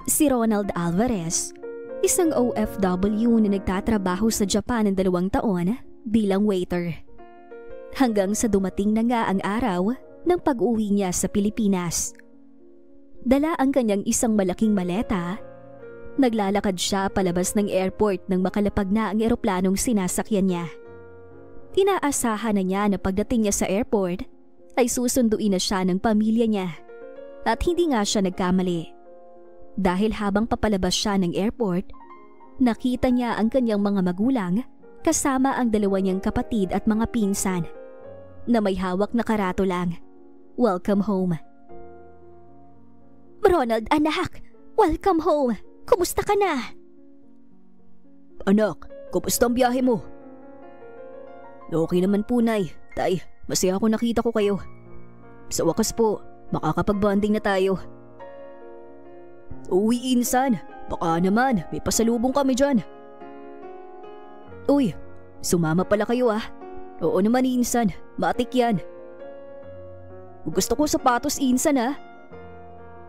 Si Ronald Alvarez, isang OFW na nagtatrabaho sa Japan ng 2 taon bilang waiter. Hanggang sa dumating na nga ang araw ng pag-uwi niya sa Pilipinas. Dala ang kanyang isang malaking maleta. Naglalakad siya palabas ng airport nang makalapag na ang eroplanong sinasakyan niya. Inaasahan na niya na pagdating niya sa airport ay susunduin na siya ng pamilya niya. At hindi nga siya nagkamali. Dahil habang papalabas siya ng airport, nakita niya ang kanyang mga magulang kasama ang 2 niyang kapatid at mga pinsan na may hawak na karatulang, "Welcome home." "Ronald, anak! Welcome home! Kumusta ka na?" "Anak, kumusta ang biyahe mo?" "Okay naman po, Nay. Tay, masaya ako nakita ko kayo. Sa wakas po, makakapag-bonding na tayo." "Uy, insan, baka naman may pasalubong kami dyan." "Uy, sumama pala kayo ah." "Oo naman, insan, matik yan." "Gusto ko sapatos, insan ah."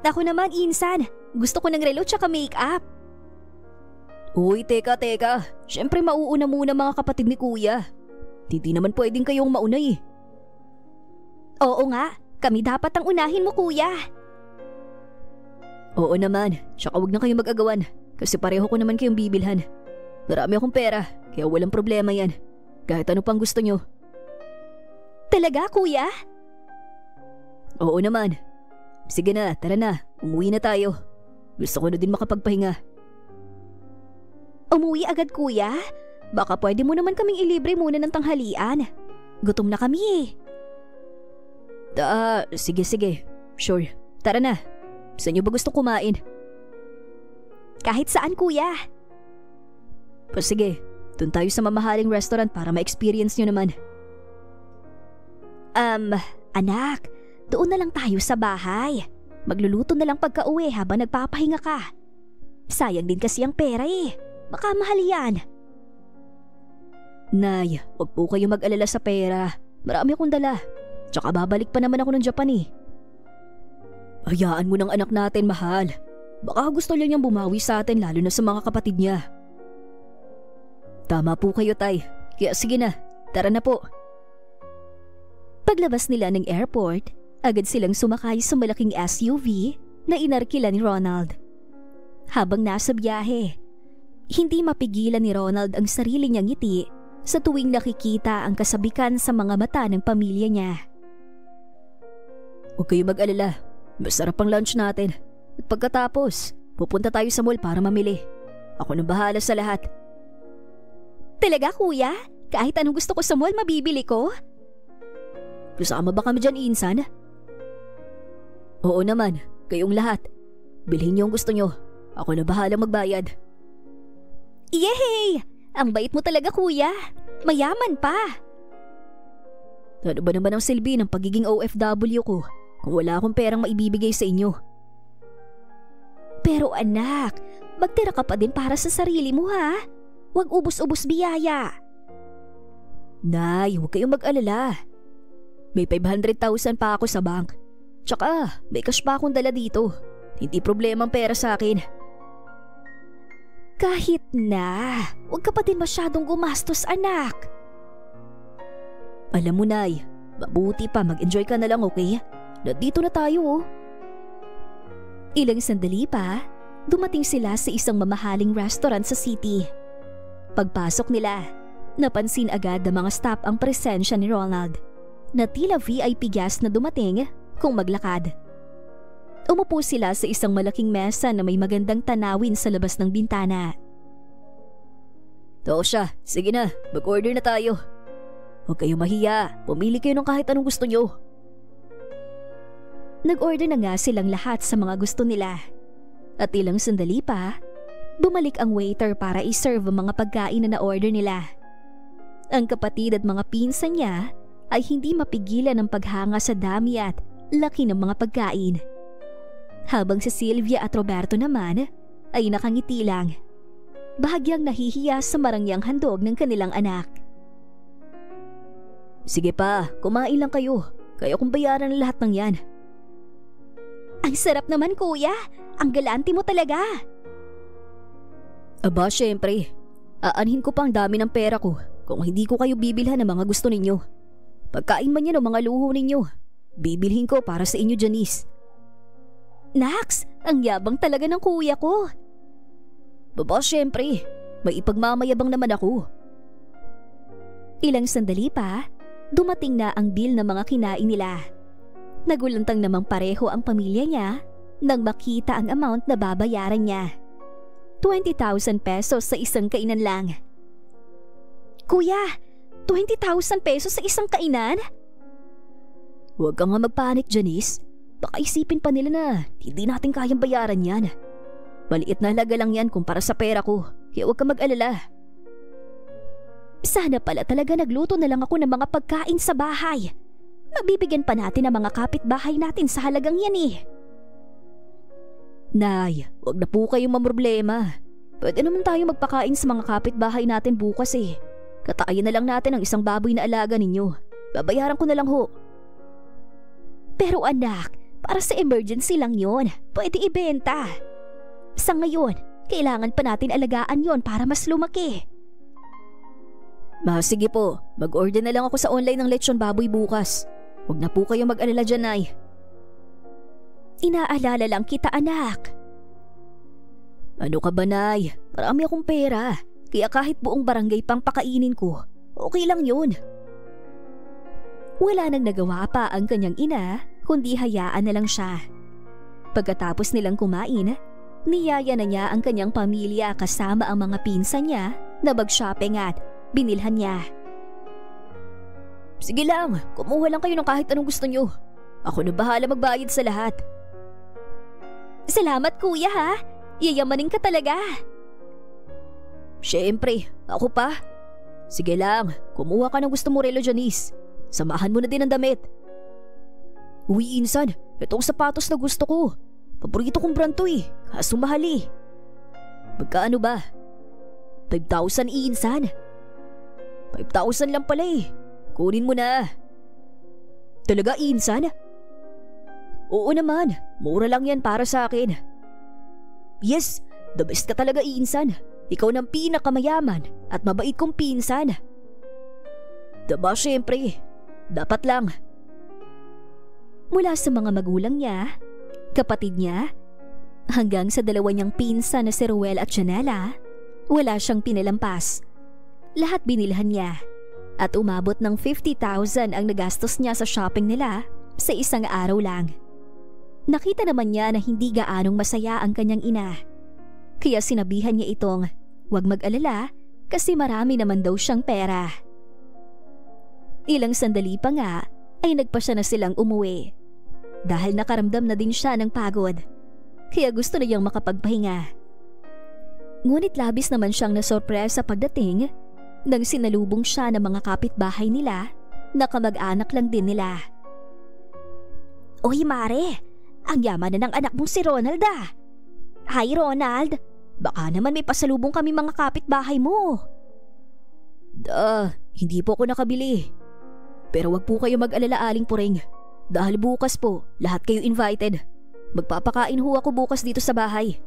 "Ako naman, insan, gusto ko ng relo tsaka make-up." "Uy, teka. Siyempre mauuna muna mga kapatid ni kuya. Hindi naman pwedeng kayong mauna eh." "Oo nga, kami dapat ang unahin mo, kuya." "Oo naman, tsaka wag na kayong mag-agawan kasi pareho ko naman kayong bibilhan. Marami akong pera, kaya walang problema yan. Kahit ano pang gusto nyo." "Talaga, kuya?" "Oo naman. Sige na, tara na, umuwi na tayo. Gusto ko na din makapagpahinga." "Umuwi agad, kuya? Baka pwede mo naman kaming ilibre muna ng tanghalian. Gutom na kami eh." Sige. Sure, tara na. Saan nyo ba gusto kumain?" "Kahit saan, kuya." Sige, dun tayo sa mamahaling restaurant para ma-experience nyo naman." Anak, doon na lang tayo sa bahay. Magluluto na lang pagka-uwi habang nagpapahinga ka. Sayang din kasi ang pera eh. Baka mahal yan." "Nay, wag po kayo mag-alala sa pera. Marami akong dala. Tsaka babalik pa naman ako ng Japan eh." "Hayaan mo ng anak natin, mahal. Baka gusto lang niyang bumawi sa atin lalo na sa mga kapatid niya." "Tama po kayo, tay. Kaya sige na, tara na po." Paglabas nila ng airport, agad silang sumakay sa malaking SUV na inarkila ni Ronald. Habang nasa biyahe, hindi mapigilan ni Ronald ang sarili niyang ngiti sa tuwing nakikita ang kasabikan sa mga mata ng pamilya niya. "Huwag kayo mag-alala. Masarap ang lunch natin. At pagkatapos, pupunta tayo sa mall para mamili. Ako nang bahala sa lahat." "Talaga, kuya? Kahit anong gusto ko sa mall, mabibili ko?" "Kasama ba kami dyan, insan?" "Oo naman, kayong lahat. Bilhin niyo ang gusto niyo. Ako na bahala magbayad." "Yehey! Ang bait mo talaga, kuya. Mayaman pa." "Ano ba naman ang silbi ng pagiging OFW ko kung wala akong perang maibibigay sa inyo?" "Pero anak, magtira ka pa din para sa sarili mo ha. Huwag ubos-ubos biyaya." "Nay, huwag kayong mag-alala. May 500,000 pa ako sa bank. Tsaka may cash pa akong dala dito. Hindi problema ang pera sa akin." "Kahit na, huwag ka pa din masyadong gumastos, anak." "Alam mo, Nay, mabuti pa mag-enjoy ka na lang, okay? Nandito na tayo oh." Ilang sandali pa, dumating sila sa isang mamahaling restaurant sa city. Pagpasok nila, napansin agad ng mga staff ang presensya ni Ronald na tila VIP guest na dumating kung maglakad. Umupo sila sa isang malaking mesa na may magandang tanawin sa labas ng bintana. "Tosha, sige na, mag-order na tayo. Huwag kayong mahiya, pumili kayo ng kahit anong gusto nyo." Nag-order na nga silang lahat sa mga gusto nila. At ilang sandali pa, bumalik ang waiter para iserve ang mga pagkain na na-order nila. Ang kapatid at mga pinsan niya ay hindi mapigilan ang paghanga sa dami at laki ng mga pagkain. Habang si Sylvia at Roberto naman ay nakangiti lang. Bahagyang nahihiya sa marangyang handog ng kanilang anak. "Sige pa, kumain lang kayo. Kaya kong bayaran ang lahat ng yan." Ang sarap naman kuya, ang galante mo talaga. Aba syempre, aanhin ko pa ang dami ng pera ko kung hindi ko kayo bibilhan ng mga gusto ninyo. Pagkain man yan o mga luho ninyo, bibilhin ko para sa inyo, Janice. Nax, ang yabang talaga ng kuya ko. Baba syempre, may ipagmamayabang naman ako. Ilang sandali pa, dumating na ang bill ng mga kinain nila. Nagulantang namang pareho ang pamilya niya nang makita ang amount na babayaran niya. 20,000 pesos sa isang kainan lang. Kuya, 20,000 pesos sa isang kainan? Huwag kang nga magpanik, Janice. Baka isipin pa nila na hindi natin kayang bayaran yan. Maliit na halaga lang yan kumpara sa pera ko, kaya huwag kang mag-alala. Sana pala talaga nagluto na lang ako ng mga pagkain sa bahay. Mabibigyan pa natin ang mga kapitbahay natin sa halagang yan eh. Nay, wag na po kayong mamroblema. Pwede naman tayo magpakain sa mga kapitbahay natin bukas eh. Katayin na lang natin ang isang baboy na alaga ninyo. Babayaran ko na lang ho. Pero anak, para sa emergency lang yon. Pwede ibenta. Sa ngayon, kailangan pa natin alagaan yon para mas lumaki. Sige po, mag-order na lang ako sa online ng lechon baboy bukas. Huwag na po kayong mag-alala dyan, Nay. Inaalala lang kita, anak. Ano ka ba, Nay? Marami akong pera. Kaya kahit buong barangay pang pakainin ko, okay lang yun. Wala nang nagawa pa ang kanyang ina, kundi hayaan na lang siya. Pagkatapos nilang kumain, niyaya na niya ang kanyang pamilya kasama ang mga pinsan niya na mag-shopping at binilhan niya. Sige lang, kumuha lang kayo ng kahit anong gusto nyo. Ako na bahala magbayad sa lahat. Salamat kuya ha, yayamanin ka talaga. Siyempre, ako pa. Sige lang, kumuha ka ng gusto mo, Relo, Janice. Samahan mo na din ang damit. Uy, insan, itong sapatos na gusto ko. Paborito kong brand to eh, kaso mahal eh. Magkaano ba? 5,000 insan. 5,000 lang pala eh. Kunin mo na. Talaga, insan? Oo naman, mura lang yan para sa akin. Yes, the best ka talaga, insan. Ikaw ng pinakamayaman at mabait kong pinsan. Diba syempre, dapat lang. Mula sa mga magulang niya, kapatid niya, hanggang sa dalawa niyang pinsan na si Ruel at Janela, wala siyang pinalampas. Lahat binilhan niya at umabot ng 50,000 ang nagastos niya sa shopping nila sa isang araw lang. Nakita naman niya na hindi gaanong masaya ang kanyang ina. Kaya sinabihan niya itong huwag mag-alala kasi marami naman daw siyang pera. Ilang sandali pa nga ay nagpasya na silang umuwi. Dahil nakaramdam na din siya ng pagod, kaya gusto na niyang makapagpahinga. Ngunit labis naman siyang nasorpresa pagdating nang sinalubong siya ng mga kapitbahay nila na kamag-anak lang din nila. Oy Mare, ang yaman na ng anak mong si Ronald ah. Hi Ronald, baka naman may pasalubong kami mga kapitbahay mo. Hindi po ako nakabili. Pero wag po kayo mag-alala, Aling Puring. Dahil bukas po, lahat kayo invited. Magpapakain ho ako bukas dito sa bahay.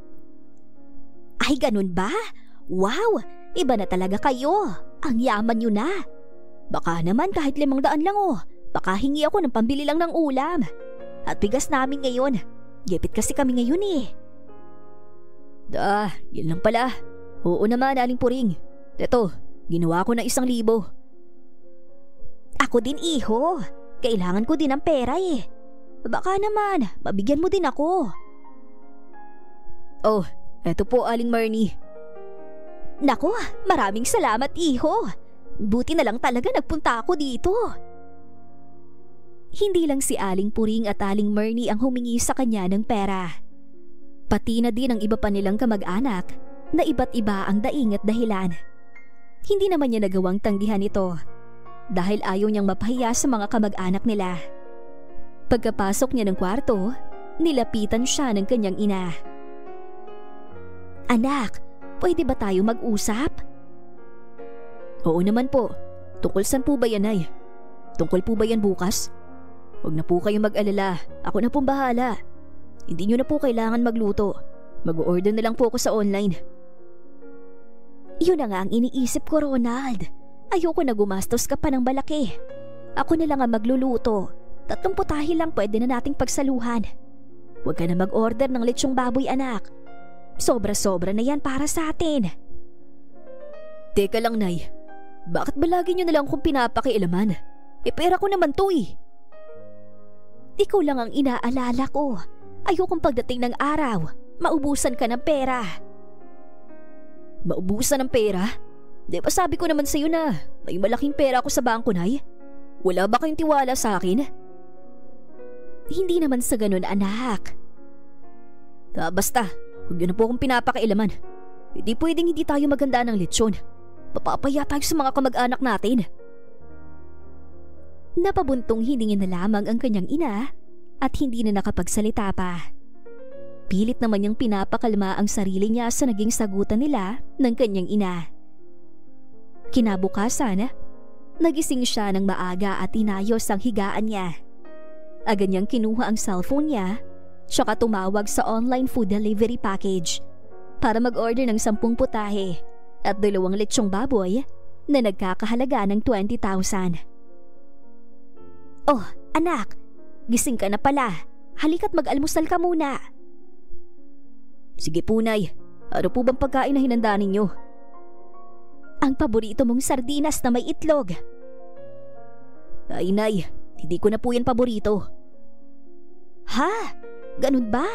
Ay ganun ba? Wow, iba na talaga kayo. Ang yaman nyo na. Baka naman kahit 500 lang oh. Baka hingi ako ng pambili lang ng ulam. At bigas namin ngayon. Gipit kasi kami ngayon eh. Yun lang pala. Oo naman, Aling Puring. Eto, ginawa ko na 1,000. Ako din iho. Kailangan ko din ng pera eh. Baka naman, mabigyan mo din ako. Oh, eto po Aling Marnie. Naku, maraming salamat iho. Buti na lang talaga nagpunta ako dito. Hindi lang si Aling Puring at Aling Marnie ang humingi sa kanya ng pera. Pati na din ang iba pa nilang kamag-anak na iba't iba ang daing at dahilan. Hindi naman niya nagawang tanggihan ito dahil ayaw niyang mapahiya sa mga kamag-anak nila. Pagkapasok niya ng kwarto, nilapitan siya ng kanyang ina. Anak, pwede ba tayo mag-usap? Oo naman po. Tungkol saan po ba yan, Nay? Tungkol po ba yan bukas? Huwag na po kayong mag-alala. Ako na pong bahala. Hindi nyo na po kailangan magluto. Mag-order na lang po ako sa online. Yun na nga ang iniisip ko, Ronald. Ayoko na gumastos ka pa ng malaki. Ako na lang ang magluluto. 3 putahe lang pwede na nating pagsaluhan. Huwag ka na mag-order ng lechong baboy, anak. Sobra-sobra na yan para sa atin. Teka lang, Nay. Bakit ba lagi nyo na lang akong pinapakialaman? Pera ko naman to eh. Ikaw lang ang inaalala ko. Ayokong pagdating ng araw, maubusan ka ng pera. Maubusan ng pera? Di ba sabi ko naman sa'yo na may malaking pera ako sa bangko, Nay? Wala ba kayong tiwala sa akin? Hindi naman sa ganun, anak. Basta, huwag nyo na po akong pinapakailaman. Hindi pwedeng hindi tayo maganda ng lechon. Mapapaya tayo sa mga kamag-anak natin. Napabuntong hiningin na lamang ang kanyang ina at hindi na nakapagsalita pa. Pilit naman niyang pinapakalma ang sarili niya sa naging sagutan nila ng kanyang ina. Kinabukasan, nagising siya ng maaga at inayos ang higaan niya. Agad niyang kinuha ang cellphone niya tsaka tumawag sa online food delivery package para mag-order ng 10 putahe at 2 lechong baboy na nagkakahalaga ng 20,000. Oh, anak, gising ka na pala. Halika't mag-almusal ka muna. Sige po, Nay. Ano po bang pagkain na hinanda ninyo? Ang paborito mong sardinas na may itlog. Ay, Nay, hindi ko na po yan paborito. Ha? Ganun ba?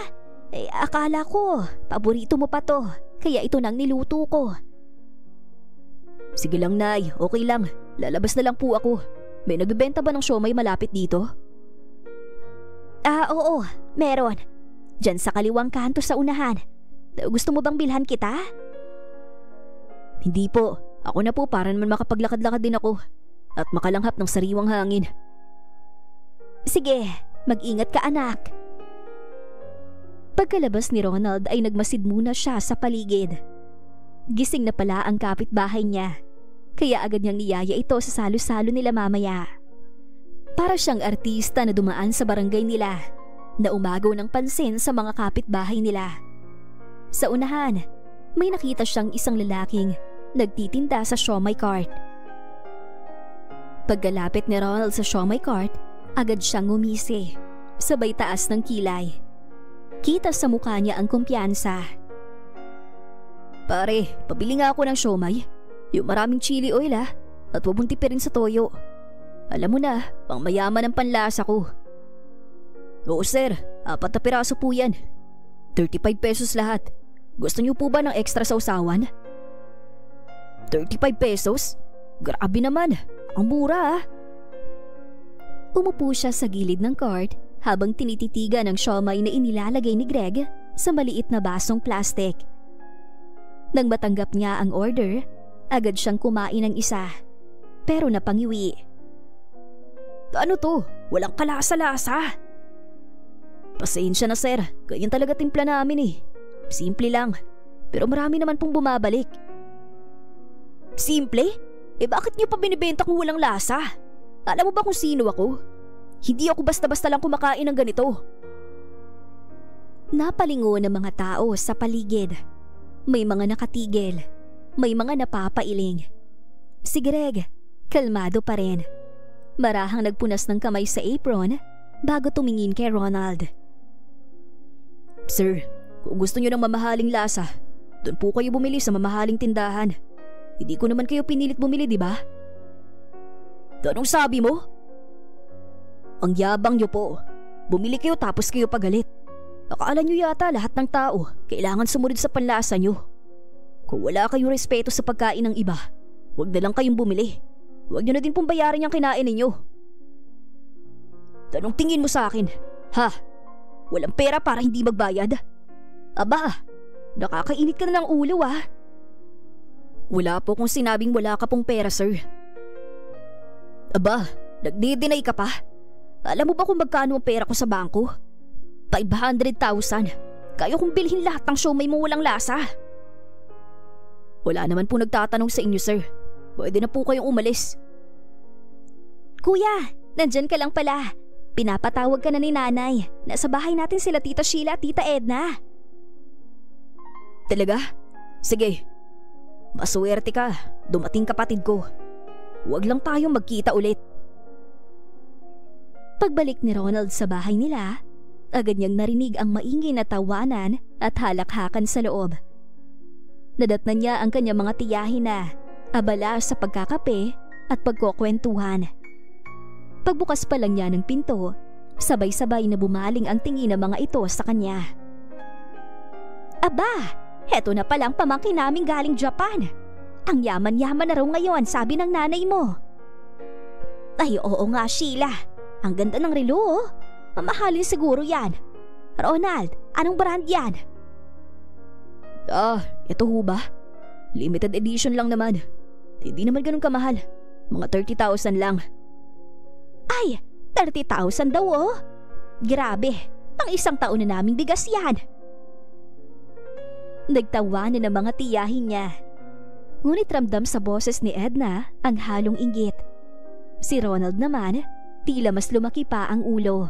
Akala ko, paborito mo pa to. Kaya ito nang niluto ko. Sige lang, Nay. Okay lang. Lalabas na lang po ako. May nagbebenta ba ng siomay malapit dito? Oo, meron. Diyan sa kaliwang kanto sa unahan. Gusto mo bang bilhan kita? Hindi po. Ako na po para naman makapaglakad-lakad din ako. At makalanghap ng sariwang hangin. Sige, mag-ingat ka, anak. Pagkalabas ni Ronald ay nagmasid muna siya sa paligid. Gising na pala ang kapitbahay niya. Kaya agad niyang niyaya ito sa salo-salo nila mamaya. Para siyang artista na dumaan sa barangay nila, na umagaw ng pansin sa mga kapitbahay nila. Sa unahan, may nakita siyang isang lalaking nagtitinda sa siomay cart. Pagkalapit ni Ronald sa siomay cart, agad siyang ngumisi, sabay taas ng kilay. Kita sa mukha niya ang kumpiyansa. Pare, pabili nga ako ng siomay. Yung maraming chili oil at huwag mong tipirin sa toyo. Alam mo na, pang mayaman ang panlasa ko. Oo sir, 4 na piraso po yan. 35 pesos lahat. Gusto niyo po ba ng extra sausawan? 35 pesos? Grabe naman, ang mura . Umupo siya sa gilid ng cart habang tinititigan ang siomay na inilalagay ni Greg sa maliit na basong plastic. Nang matanggap niya ang order, agad siyang kumain ng isa, pero napangiwi. Ano to? Walang kalasa-lasa. Pasensya na sir, ganyan talaga timpla namin eh. Simple lang, pero marami naman pong bumabalik. Simple? Bakit niyo pa binibenta kung walang lasa? Alam mo ba kung sino ako? Hindi ako basta-basta lang kumakain ng ganito. Napalingon ng mga tao sa paligid. May mga nakatigil. May mga napapailing. Si Greg, kalmado pa rin. Marahang nagpunas ng kamay sa apron bago tumingin kay Ronald. Sir, kung gusto niyo ng mamahaling lasa, doon po kayo bumili sa mamahaling tindahan. Hindi ko naman kayo pinilit bumili, di ba? Anong sabi mo? Ang yabang niyo po. Bumili kayo tapos kayo pagalit. Akala niyo yata lahat ng tao kailangan sumunod sa panlasa niyo. Kung wala kayong respeto sa pagkain ng iba, huwag na lang kayong bumili. Huwag niyo na din pong bayarin yung kinain ninyo. Anong tingin mo sa akin? Ha? Walang pera para hindi magbayad? Aba, nakakainit ka na ng ulo . Wala po kung sinabing wala ka pong pera, sir. Aba, nagdi-deny ka pa? Alam mo ba kung magkano ang pera ko sa bangko? 500,000. Kaya kong bilhin lahat ng siomay mo walang lasa. Wala naman po nagtatanong sa inyo, sir. Pwede na po kayong umalis. Kuya, nandyan ka lang pala. Pinapatawag ka na ni nanay. Nasa bahay natin sila Tita Sheila at Tita Edna. Talaga? Sige. Maswerte ka. Dumating kapatid ko. Huwag lang tayong magkita ulit. Pagbalik ni Ronald sa bahay nila, agad niyang narinig ang maingay na tawanan at halakhakan sa loob. Nadatnan niya ang kanyang mga tiyahin na abala sa pagkakape at pagkukwentuhan. Pagbukas pa lang niya ng pinto, sabay-sabay na bumaling ang tingin ng mga ito sa kanya. Aba, heto na palang pamangkin namin galing Japan. Ang yaman-yaman na raw ngayon, sabi ng nanay mo. Ay oo nga Sheila, ang ganda ng relo oh. Mamahalin siguro yan. Ronald, anong brand yan? Ito ho ba? Limited edition lang naman. Hindi naman ganun kamahal. Mga 30,000 lang. Ay, 30,000 daw oh. Grabe, pang isang taon na naming bigas yan. Nagtawa na ng mga tiyahin niya. Ngunit ramdam sa boses ni Edna ang halong inggit. Si Ronald naman, tila mas lumaki pa ang ulo.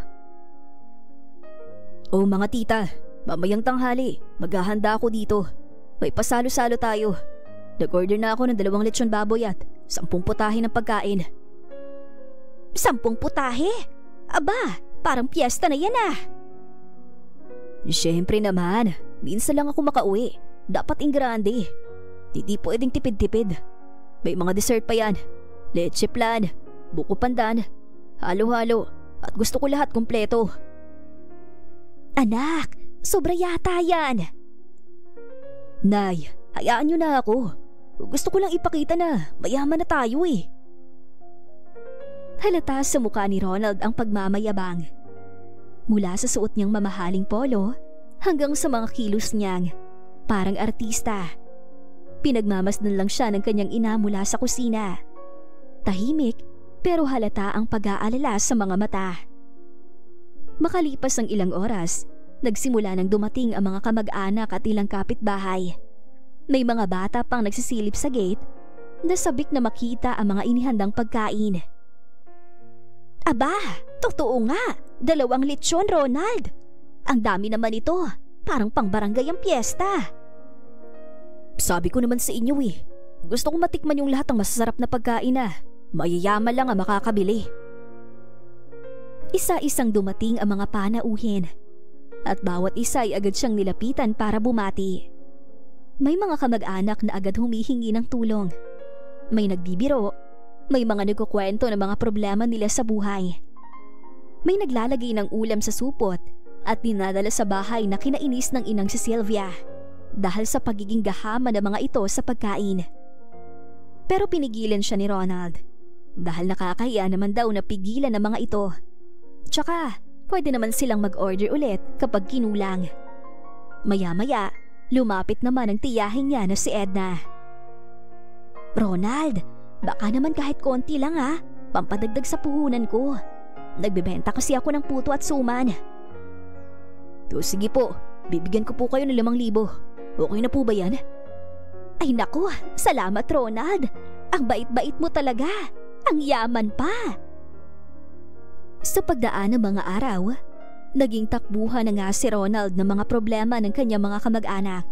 Oh mga tita, mamayang tanghali, maghahanda ako dito. May pasalo-salo tayo. Nag-order na ako ng 2 lechon baboy at 10 putahe ng pagkain. 10 putahe? Aba, parang piyesta na yan ah. Siyempre naman, minsan lang ako makauwi. Dapat ingrande. Hindi pwedeng tipid-tipid. May mga dessert pa yan. Leche flan, buko pandan, halo-halo, at gusto ko lahat kumpleto. Anak, sobra yata yan. Nay, hayaan niyo na ako. Gusto ko lang ipakita na mayaman na tayo eh. Halata sa mukha ni Ronald ang pagmamayabang. Mula sa suot niyang mamahaling polo hanggang sa mga kilos niyang parang artista. Pinagmamasdan lang siya ng kanyang ina mula sa kusina. Tahimik pero halata ang pag-aalala sa mga mata. Makalipas ang ilang oras, nagsimula nang dumating ang mga kamag-anak at ilang kapitbahay. May mga bata pang nagsisilip sa gate na sabik na makita ang mga inihandang pagkain. Aba, totoo nga, 2 lechon Ronald. Ang dami naman ito, parang pangbarangay ang piyesta. Sabi ko naman sa inyo eh, gusto kong matikman yung lahat ng masasarap na pagkain na mayayaman lang ang makakabili. Isa-isang dumating ang mga panauhin at bawat isa ay agad siyang nilapitan para bumati. May mga kamag-anak na agad humihingi ng tulong. May nagbibiro, may mga nagkukwento ng mga problema nila sa buhay. May naglalagay ng ulam sa supot at dinadala sa bahay na kinainis ng inang si Sylvia dahil sa pagiging gahama ng mga ito sa pagkain. Pero pinigilan siya ni Ronald dahil nakakahiya naman daw na pigilan ng mga ito. Tsaka pwede naman silang mag-order ulit kapag kinulang. Maya-maya, lumapit naman ang tiyahin niya na si Edna. Ronald, baka naman kahit konti lang ha, pampadagdag sa puhunan ko. Nagbebenta kasi ako ng puto at suman. To sige po, bibigyan ko po kayo ng 5,000. Okay na po ba yan? Ay naku, salamat Ronald. Ang bait-bait mo talaga. Ang yaman pa. Sa pagdaan ng mga araw, naging takbuhan na nga si Ronald ng mga problema ng kanyang mga kamag-anak.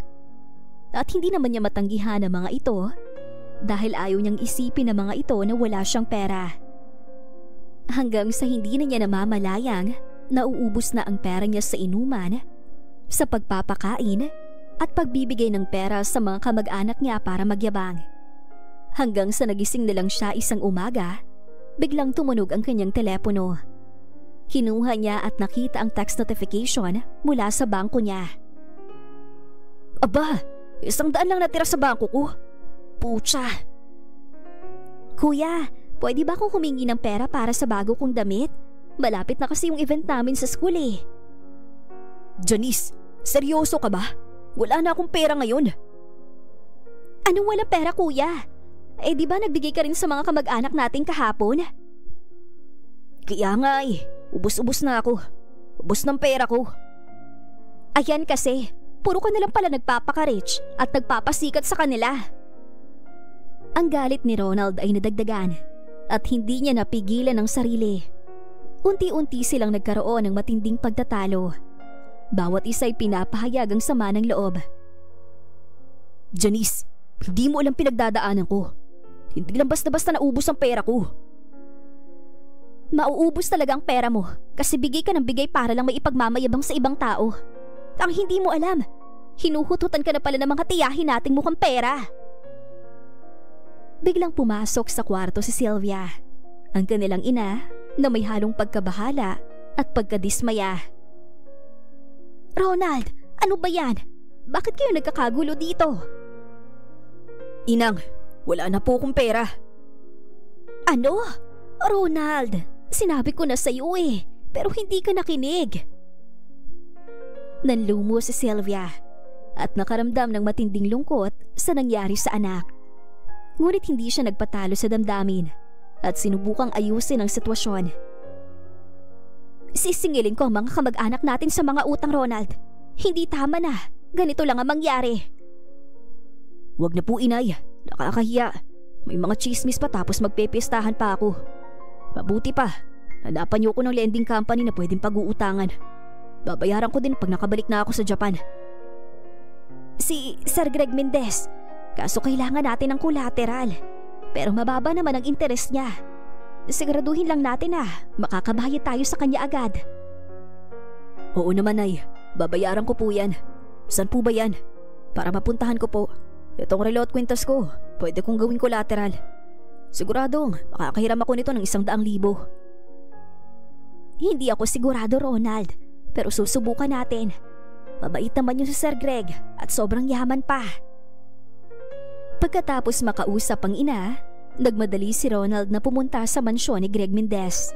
At hindi naman niya matanggihan ang mga ito dahil ayaw niyang isipin ng mga ito na wala siyang pera. Hanggang sa hindi na niya namamalayang nauubos na ang pera niya sa inuman, sa pagpapakain at pagbibigay ng pera sa mga kamag-anak niya para magyabang. Hanggang sa nagising na lang siya isang umaga, biglang tumunog ang kanyang telepono. Kinuha niya at nakita ang text notification mula sa bangko niya. Aba, 100 lang natira sa bangko ko. Pucha! Kuya, pwede ba akong humingi ng pera para sa bago kong damit? Malapit na kasi yung event namin sa school eh. Janice, seryoso ka ba? Wala na akong pera ngayon. Anong walang pera kuya? Eh di ba nagbigay ka rin sa mga kamag-anak natin kahapon? Kaya nga eh, ubos-ubos na ako. Ubos ng pera ko. Ayan kasi, puro ka nalang pala nagpapaka-rich at nagpapasikat sa kanila. Ang galit ni Ronald ay nadagdagan at hindi niya napigilan ang sarili. Unti-unti silang nagkaroon ng matinding pagtatalo. Bawat isa'y pinapahayag ang sama ng loob. Janice, hindi mo alam pinagdadaanan ko. Hindi lang basta-basta naubos ang pera ko. Mauubos talaga ang pera mo kasi bigay ka ng bigay para lang may ipagmamayabang sa ibang tao. Ang hindi mo alam, hinuhututan ka na pala ng mga tiyahin nating mukhang pera. Biglang pumasok sa kwarto si Sylvia, ang kanilang ina na may halong pagkabahala at pagkadismaya. Ronald, ano ba yan? Bakit kayo nagkakagulo dito? Inang, wala na po akong pera. Ano? Ronald, sinabi ko na sa iyo pero hindi ka nakinig. Nanlumo si Sylvia at nakaramdam ng matinding lungkot sa nangyari sa anak. Ngunit hindi siya nagpatalo sa damdamin at sinubukang ayusin ang sitwasyon. Sisingilin ko ang mga kamag-anak natin sa mga utang, Ronald. Hindi tama na. Ganito lang ang mangyari. Wag na po, inay. Nakakahiya. May mga chismis pa tapos magpepiestahan pa ako. Mabuti pa, hanapan niyo ko ng lending company na pwedeng pag-uutangan. Babayaran ko din pag nakabalik na ako sa Japan. Si Sir Greg Mendez, kaso kailangan natin ng collateral. Pero mababa naman ang interes niya. Siguraduhin lang natin na makakabayad tayo sa kanya agad. Oo naman, ay. Babayaran ko po yan. Saan po ba yan? Para mapuntahan ko po. Itong relo at kwintas ko, pwede kong gawing collateral. Siguradong makakahiram ako nito ng 100,000. Hindi ako sigurado, Ronald. Pero susubukan natin. Mabait naman yung si Sir Greg at sobrang yaman pa. Pagkatapos makausap ang ina, nagmadali si Ronald na pumunta sa mansyon ni Greg Mendez.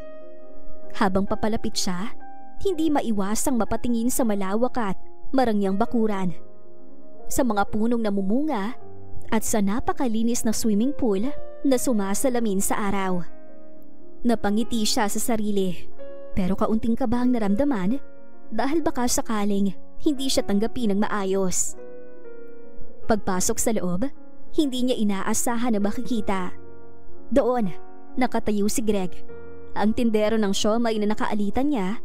Habang papalapit siya, hindi maiwasang mapatingin sa malawak at marangyang bakuran, sa mga punong namumunga at sa napakalinis na swimming pool na sumasalamin sa araw. Napangiti siya sa sarili, pero kaunting kabahang naramdaman dahil baka sakaling hindi siya tanggapin ng maayos. Pagpasok sa loob, hindi niya inaasahan na makikita. Doon, nakatayo si Greg, ang tindero ng siomay na nakaalitan niya,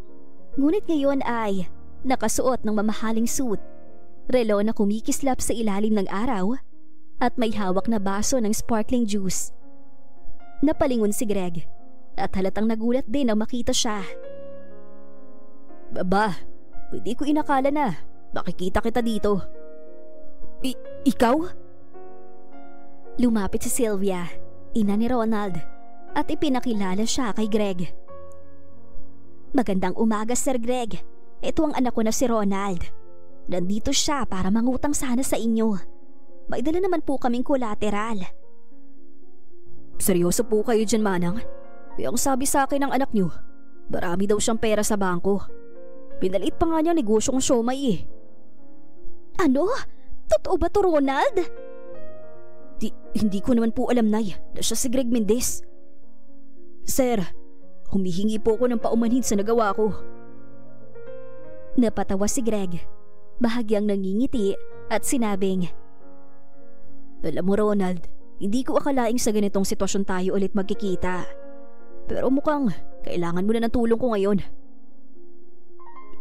ngunit ngayon ay nakasuot ng mamahaling suit, relo na kumikislap sa ilalim ng araw at may hawak na baso ng sparkling juice. Napalingon si Greg at halatang nagulat din nang makita siya. Baba, hindi ko inakala na makikita kita dito. Ikaw? Lumapit si Sylvia, ina ni Ronald, at ipinakilala siya kay Greg. Magandang umaga, Sir Greg. Ito ang anak ko na si Ronald. Nandito siya para mangutang sana sa inyo. May dala naman po kaming collateral. Seryoso po kayo dyan, Manang? Yung sabi sa akin ng anak niyo, marami daw siyang pera sa bangko. Pinaliit pa nga niya negosyo kong siomay Ano? Totoo ba to, Ronald? Hindi ko naman po alam, Nay, na siya si Greg Mendez. Sir, humihingi po ako ng paumanhin sa nagawa ko. Napatawa si Greg, bahagyang nangingiti at sinabing, Alam mo, Ronald, hindi ko akalaing sa ganitong sitwasyon tayo ulit magkikita. Pero mukhang kailangan mo na ng tulong ko ngayon.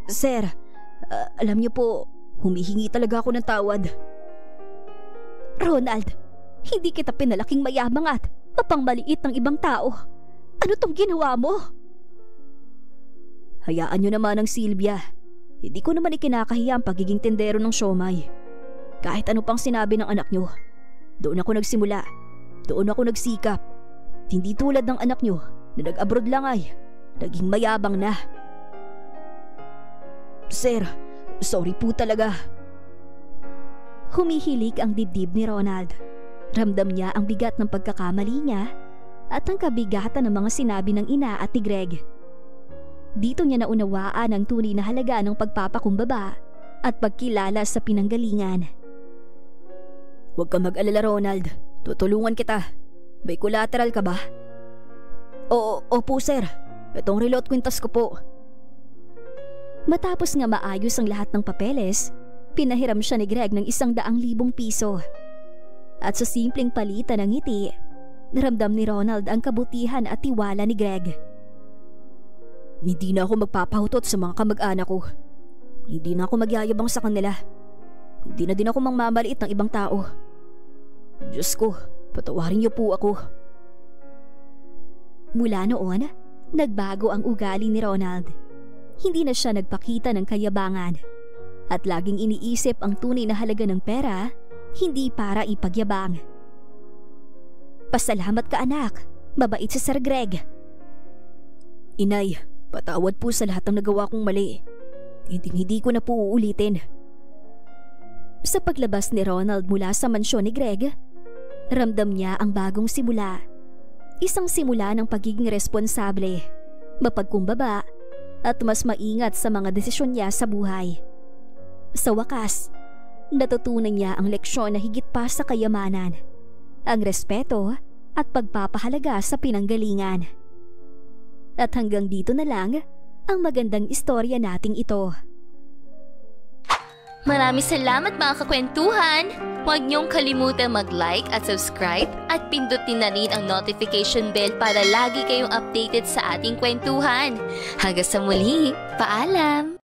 Sir, alam niyo po, humihingi talaga ako ng tawad. Ronald, hindi kita pinalaking mayamang at mapangmaliit ng ibang tao. Ano tong ginawa mo? Hayaan niyo naman ang Sylvia. Hindi ko naman ikinakahiya ang pagiging tendero ng siomay. Kahit ano pang sinabi ng anak niyo, doon ako nagsimula. Doon ako nagsikap. Hindi tulad ng anak niyo na nag-abroad lang ay naging mayabang na. Sir, sorry po talaga. Humihilig ang dibdib ni Ronald. Ramdam niya ang bigat ng pagkakamali niya at ang kabigatan ng mga sinabi ng ina at ni Greg. Dito niya naunawaan ang tunay na halaga ng pagpapakumbaba at pagkilala sa pinanggalingan. Huwag kang mag-alala, Ronald. Tutulungan kita. May collateral ka ba? Opo, sir. Itong relo at kwintas ko po. Matapos nga maayos ang lahat ng papeles, pinahiram siya ni Greg ng 100,000 piso. At sa simpleng palitan ng ngiti, naramdam ni Ronald ang kabutihan at tiwala ni Greg. Hindi na ako magpapahutot sa mga kamag-anak ko. Hindi na ako magyayabang sa kanila. Hindi na din ako mangmamaliit ng ibang tao. Diyos ko, patawarin niyo po ako. Mula noon, nagbago ang ugali ni Ronald. Hindi na siya nagpakita ng kayabangan. At laging iniisip ang tunay na halaga ng pera, hindi para ipagyabang. Pasalamat ka anak, mabait si Sir Greg. Inay, patawad po sa lahat ng nagawa kong mali. Hindi ko na po uulitin. Sa paglabas ni Ronald mula sa mansyon ni Greg, ramdam niya ang bagong simula. Isang simula ng pagiging responsable, mapagkumbaba, at mas maingat sa mga desisyon niya sa buhay. Sa wakas, natutunan niya ang leksyon na higit pa sa kayamanan, ang respeto at pagpapahalaga sa pinanggalingan. At hanggang dito na lang ang magandang istorya nating ito. Maraming salamat mga kakwentuhan! Huwag niyong kalimutang mag-like at subscribe at pindutin na rin ang notification bell para lagi kayong updated sa ating kwentuhan. Hanggang sa muli, paalam!